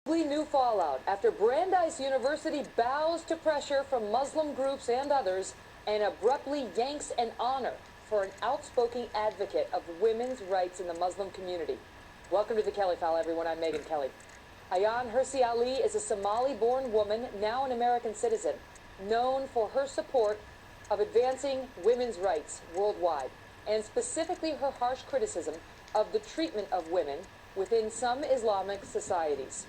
New fallout after Brandeis University bows to pressure from Muslim groups and others and abruptly yanks an honor for an outspoken advocate of women's rights in the Muslim community. Welcome to the Kelly File, everyone. I'm Megyn Kelly. Ayaan Hirsi Ali is a Somali-born woman, now an American citizen, known for her support of advancing women's rights worldwide, and specifically her harsh criticism of the treatment of women within some Islamic societies.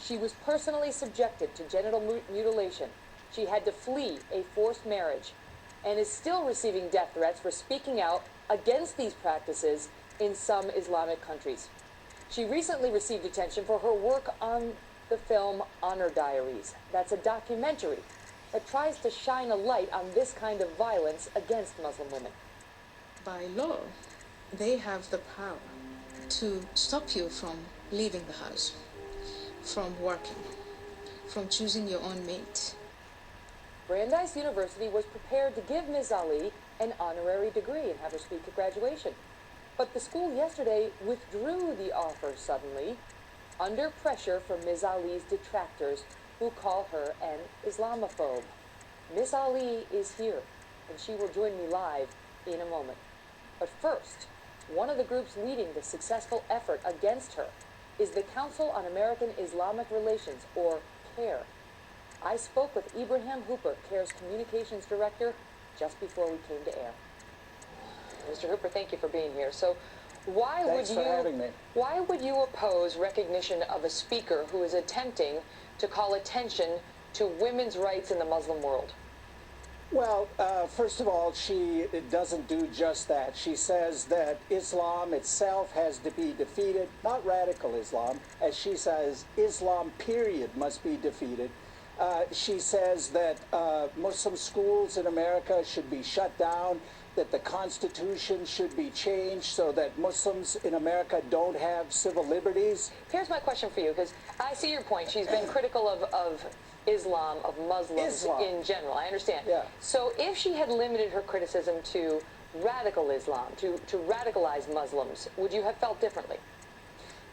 She was personally subjected to genital mutilation. She had to flee a forced marriage and is still receiving death threats for speaking out against these practices in some Islamic countries. She recently received attention for her work on the film Honor Diaries. That's a documentary that tries to shine a light on this kind of violence against Muslim women. By law, they have the power to stop you from leaving the house, from working, from choosing your own mate. Brandeis University was prepared to give Ms. Ali an honorary degree and have her speak at graduation. But the school yesterday withdrew the offer suddenly, under pressure from Ms. Ali's detractors who call her an Islamophobe. Ms. Ali is here, and she will join me live in a moment. But first, one of the groups leading the successful effort against her is the Council on American Islamic Relations, or CAIR. I spoke with Ibrahim Hooper, CAIR's communications director, just before we came to air. Mr. Hooper, thank you for being here. So Thanks for having me. Why would you oppose recognition of a speaker who is attempting to call attention to women's rights in the Muslim world? Well, first of all, she doesn't do just that. She says that Islam itself has to be defeated, not radical Islam. As she says, Islam, period, must be defeated. She says that Muslim schools in America should be shut down, that the Constitution should be changed so that Muslims in America don't have civil liberties. Here's my question for you, because I see your point. She's been critical of Islam, of Muslims in general. I understand. Yeah. So if she had limited her criticism to radical Islam, to radicalize Muslims, would you have felt differently?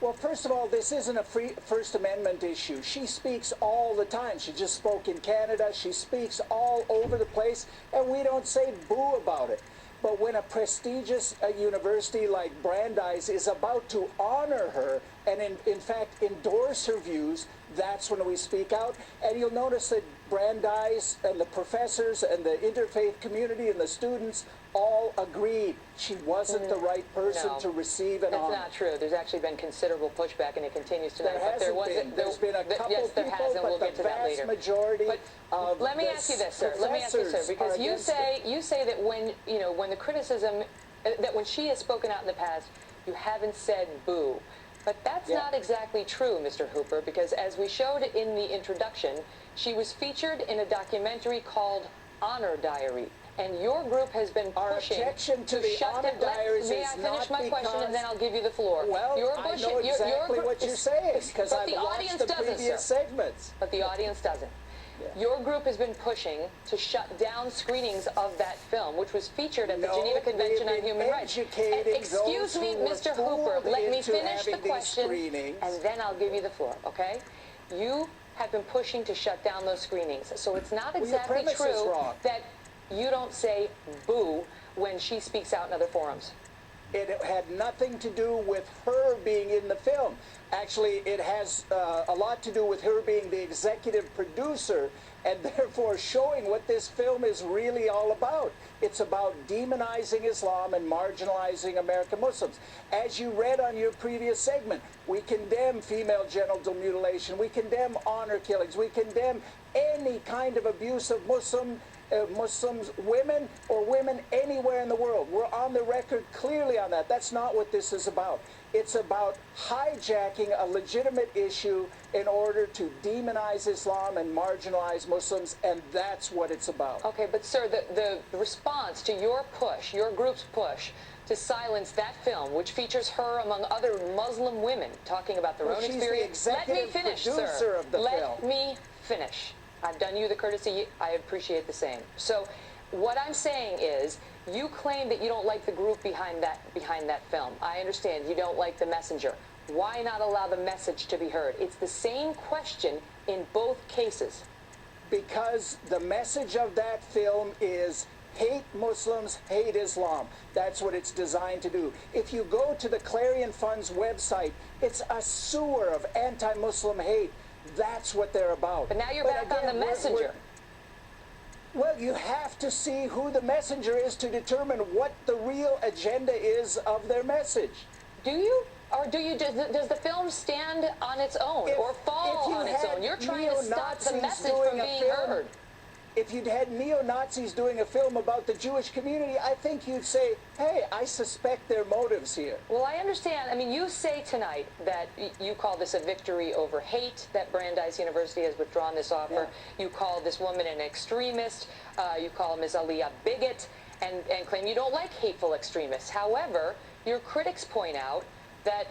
Well, first of all, this isn't a First Amendment issue. She speaks all the time. She just spoke in Canada. She speaks all over the place, and we don't say boo about it. But when a prestigious university like Brandeis is about to honor her and in fact endorse her views, that's when we speak out. And you'll notice that Brandeis and the professors and the interfaith community and the students all agreed she wasn't the right person to receive an honor. That's not true. There's actually been considerable pushback, and it continues tonight. There's been a couple yes, there people, has, and but we'll the get to that later. vast majority but let me ask you this, sir. Let me ask you, sir, because you say that when the criticism that when she has spoken out in the past, you haven't said boo. But that's not exactly true, Mr. Hooper, because as we showed in the introduction, she was featured in a documentary called Honor Diary. And your group has been pushing to shut down. May I finish my question, and then I'll give you the floor? Well, I know exactly what you're saying, because I've watched the previous segments. But the audience doesn't. Yeah. Your group has been pushing to shut down screenings of that film, which was featured at the Geneva Convention on Human Rights. Excuse me, Mr. Hooper, let me finish the question, and then I'll give you the floor, okay? You have been pushing to shut down those screenings, so it's not exactly true that you don't say boo when she speaks out in other forums. It had nothing to do with her being in the film. Actually, it has a lot to do with her being the executive producer and therefore showing what this film is really all about. It's about demonizing Islam and marginalizing American Muslims. As you read on your previous segment, we condemn female genital mutilation, we condemn honor killings, we condemn any kind of abuse of Muslims, women, or women anywhere in the world. We're on the record clearly on that. That's not what this is about. It's about hijacking a legitimate issue in order to demonize Islam and marginalize Muslims, and that's what it's about. Okay, but sir, the response to your push, your group's push, to silence that film, which features her among other Muslim women talking about their own experience. Let me finish, sir. Let me finish. I've done you the courtesy. I appreciate the same. So what I'm saying is, you claim that you don't like the group behind that film. I understand you don't like The Messenger. Why not allow the message to be heard? It's the same question in both cases. Because the message of that film is hate Muslims, hate Islam. That's what it's designed to do. If you go to the Clarion Fund's website, it's a sewer of anti-Muslim hate. That's what they're about. But now you're back on the messenger. Well, you have to see who the messenger is to determine what the real agenda is of their message. Do you? Or does the film stand on its own or fall on its own? You're trying to stop the message from being heard. If you'd had neo-Nazis doing a film about the Jewish community, I think you'd say, hey, I suspect their motives here. Well, I understand. I mean, you say tonight that you call this a victory over hate, that Brandeis University has withdrawn this offer. Yeah. You call this woman an extremist. You call Ms. Ali a bigot and claim you don't like hateful extremists. However, your critics point out that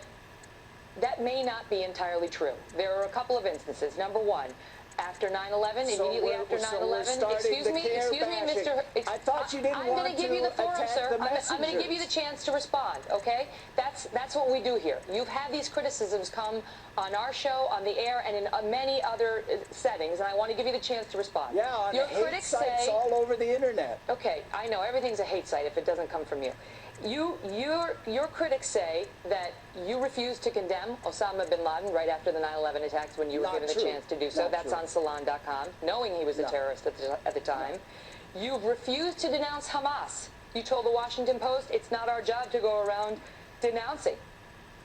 that may not be entirely true. There are a couple of instances. Number one, after 9/11, immediately after 9/11, excuse me, Mr. I thought you didn't I'm want going to give you the floor, sir. I'm going to give you the chance to respond, okay? That's what we do here. You've had these criticisms come on our show, on the air, and in many other settings, and I want to give you the chance to respond. Yeah, on your hate critics sites say, all over the internet. Okay, I know everything's a hate site if it doesn't come from you. Your critics say that you refused to condemn Osama bin Laden right after the 9/11 attacks when you were given the chance to do so. That's on Salon.com, knowing he was a terrorist at the time. You've refused to denounce Hamas. You told the Washington Post it's not our job to go around denouncing.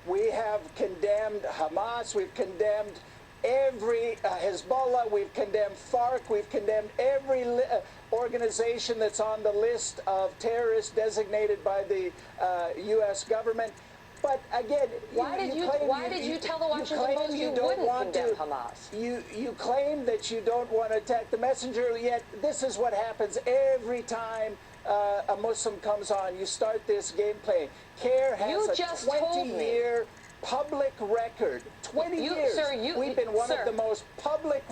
We have condemned Hamas. We've condemned every Hezbollah. We've condemned FARC. We've condemned every organization that's on the list of terrorists designated by the U.S. government. But again, why did you tell the Washington Post you wouldn't condemn Hamas? You claim that you don't want to attack the messenger, yet this is what happens every time a Muslim comes on. You start this gameplay. CAIR has a 20-year public record. 20 years. Sir, We've been one of the most public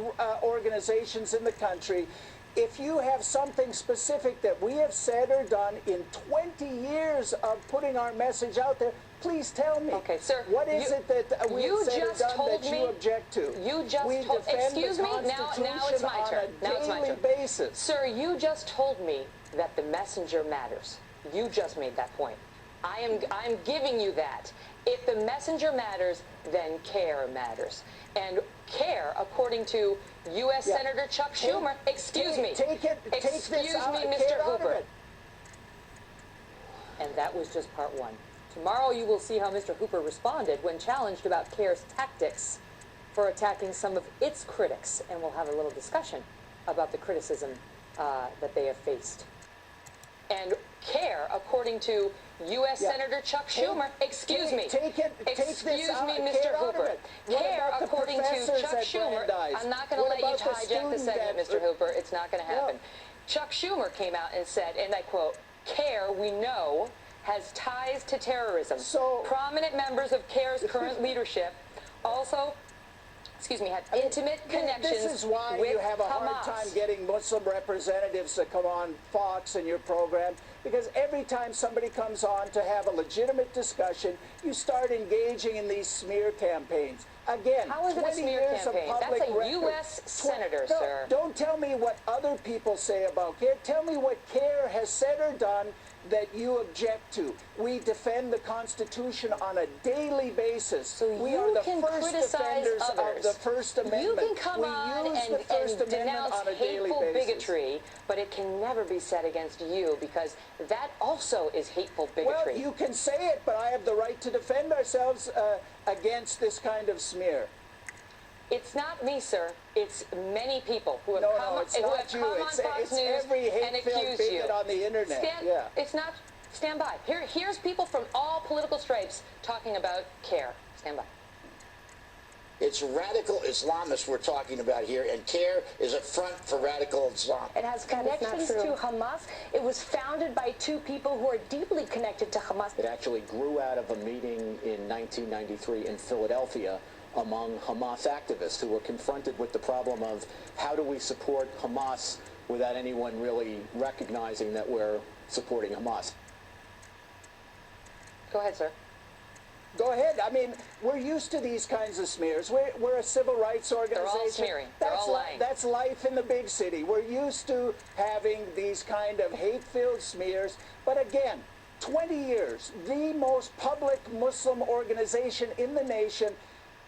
organizations in the country. If you have something specific that we have said or done in 20 years of putting our message out there, please tell me. Okay, sir. What is it that we have said or done that you object to? You just we told me. Excuse me. Now it's my turn. Now it's my turn. Basis. Sir, you just told me that the messenger matters. You just made that point. I'm giving you that. If the messenger matters, then CAIR matters. And CAIR, according to U.S. Senator Chuck Schumer, excuse me, Mr. Hooper. And that was just part one. Tomorrow you will see how Mr. Hooper responded when challenged about CAIR's tactics for attacking some of its critics. And we'll have a little discussion about the criticism that they have faced. And CAIR, according to U.S. Senator Chuck Schumer, excuse me, Mr. Hooper. CAIR, according to Chuck Schumer, I'm not going to let you hijack the segment, Mr. Hooper. It's not going to happen. Chuck Schumer came out and said, and I quote, CAIR, we know, has ties to terrorism. So prominent members of CAIR's current leadership also, had intimate connections with Hamas. This is why you have a hard time getting Muslim representatives to come on Fox and your program, because every time somebody comes on to have a legitimate discussion, you start engaging in these smear campaigns. Again, how is it a smear campaign? That's a U.S. senator, sir. Don't tell me what other people say about CAIR. Tell me what CAIR has said or done that you object to. We defend the Constitution on a daily basis. So we are the can first defenders others. of the First Amendment. You can come on and denounce hateful bigotry, but it can never be said against you, because that also is hateful bigotry. Well, you can say it, but I have the right to defend ourselves against this kind of smear. It's not me, sir. It's many people who have come on Fox News every and accused you. On the internet. It's not. Stand by. Here's people from all political stripes talking about CAIR. Stand by. It's radical Islamists we're talking about here, and CAIR is a front for radical Islam. It has connections to Hamas. It was founded by two people who are deeply connected to Hamas. It actually grew out of a meeting in 1993 in Philadelphia among Hamas activists who were confronted with the problem of how do we support Hamas without anyone really recognizing that we're supporting Hamas. Go ahead, sir. Go ahead. I mean, we're used to these kinds of smears. We're a civil rights organization. They're all smearing. They're all lying. That's life in the big city. We're used to having these kind of hate-filled smears. But again, 20 years, the most public Muslim organization in the nation.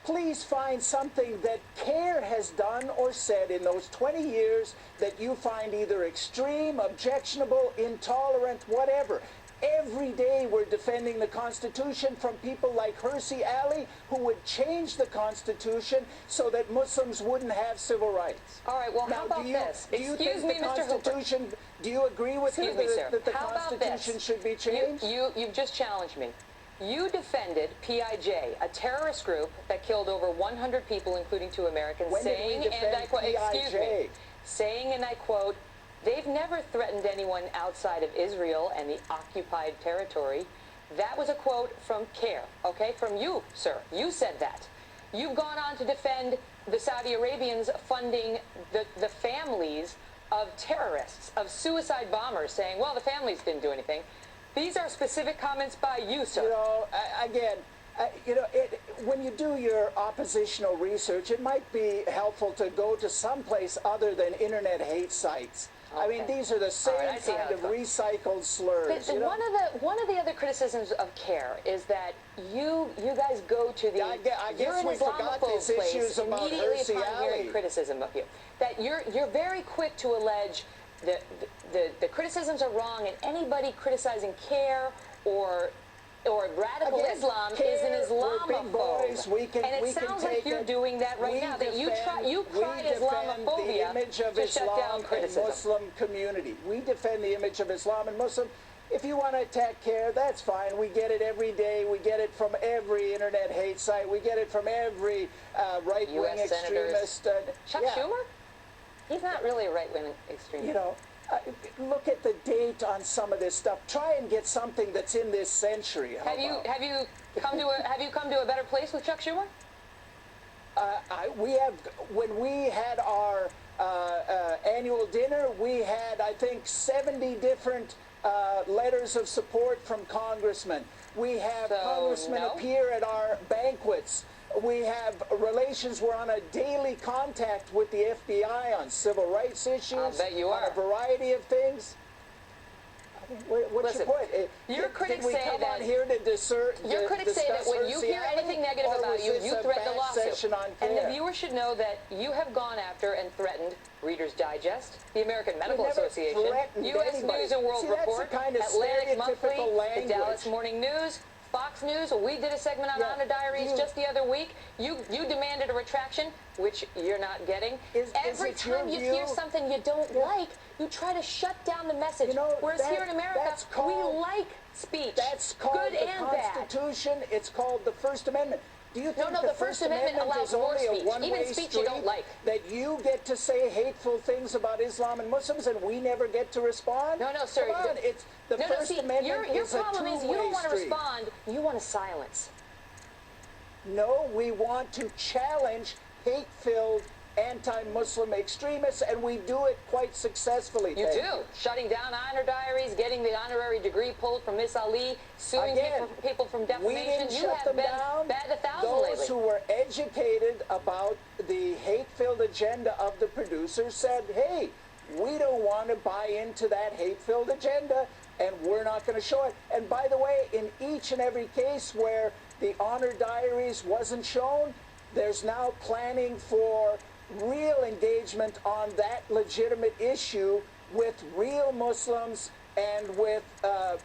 Please find something that CAIR has done or said in those 20 years that you find either extreme, objectionable, intolerant, whatever. Every day we're defending the Constitution from people like Hirsi Ali, who would change the Constitution so that Muslims wouldn't have civil rights. All right, well, how about this? Do you Excuse think me, the Mr. Constitution, do you agree with her that the How about Constitution this? should be changed? You've just challenged me. You defended PIJ, a terrorist group that killed over 100 people, including 2 Americans, When did we saying, defend and I quote, excuse me, PIJ? saying, and I quote, they've never threatened anyone outside of Israel and the occupied territory. That was a quote from CAIR, okay, from you, sir. You said that. You've gone on to defend the Saudi Arabians funding the families of terrorists, of suicide bombers, saying, well, the families didn't do anything. These are specific comments by you, sir. You know, again, when you do your oppositional research, it might be helpful to go to someplace other than internet hate sites. Okay. I mean, these are the same kind of recycled slurs. But one of the other criticisms of CAIR is that you guys go to the I guess we forgot these issues about immediately Hirsi upon Ali. hearing criticism of you. That you're very quick to allege the criticisms are wrong, and anybody criticizing CAIR or radical Islam is an Islamophobe. And it sounds like you're doing that right now. That you cry Islamophobia to shut down criticism. Muslim community. We defend the image of Islam and Muslim. If you want to attack CAIR, that's fine. We get it every day. We get it from every internet hate site. We get it from every right-wing extremist. Chuck Schumer? He's not really a right-wing extremist. You know, look at the date on some of this stuff. Try and get something that's in this century. Have you come to a better place with Chuck Schumer? We have. When we had our annual dinner, we had, I think, 70 different letters of support from congressmen. We have congressmen appear at our banquets. We have relations. We're on a daily contact with the FBI on civil rights issues. I'll bet you are. On a variety of things. What's your point? Your critics say that on here to your critics say that when you hear anything negative about you, you threaten a lawsuit. And the viewers should know that you have gone after and threatened Reader's Digest, the American Medical Association, U.S. News and World Report, Atlantic Monthly, the Dallas Morning News, Fox News. We did a segment on Honor Diaries just the other week. You demanded a retraction, which you're not getting. Every time you hear something you don't like, you try to shut down the message. Whereas here in America, we like speech. That's called good the and bad. Constitution. It's called the First Amendment. Do you think the First Amendment allows is only more a speech, one-way even speech you don't like? That you get to say hateful things about Islam and Muslims, and we never get to respond? No, sir. Come on, it's the First Amendment your is a problem is you don't want to respond. You want to silence. No, we want to challenge hate-filled anti-Muslim extremists, and we do it quite successfully. You do. Shutting down Honor Diaries, getting the honorary degree pulled from Miss Ali, suing people from defamation. We didn't you shut have them been down. bad 1,000 Those lately. who were educated about the hate-filled agenda of the producers said, hey, we don't want to buy into that hate-filled agenda, and we're not going to show it. And by the way, in each and every case where the Honor Diaries wasn't shown, there's now planning for real engagement on that legitimate issue with real Muslims and with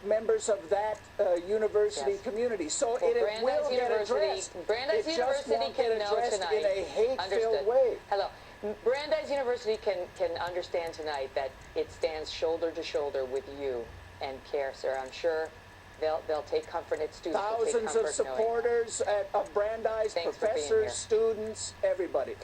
members of that university community. So it will get addressed. Brandeis University can know tonight. In a hate-filled way. Hello. Brandeis University can understand tonight that it stands shoulder to shoulder with you and CAIR, sir. I'm sure they'll take comfort. Its students will take Thousands comfort of supporters of Brandeis, professors, students, everybody.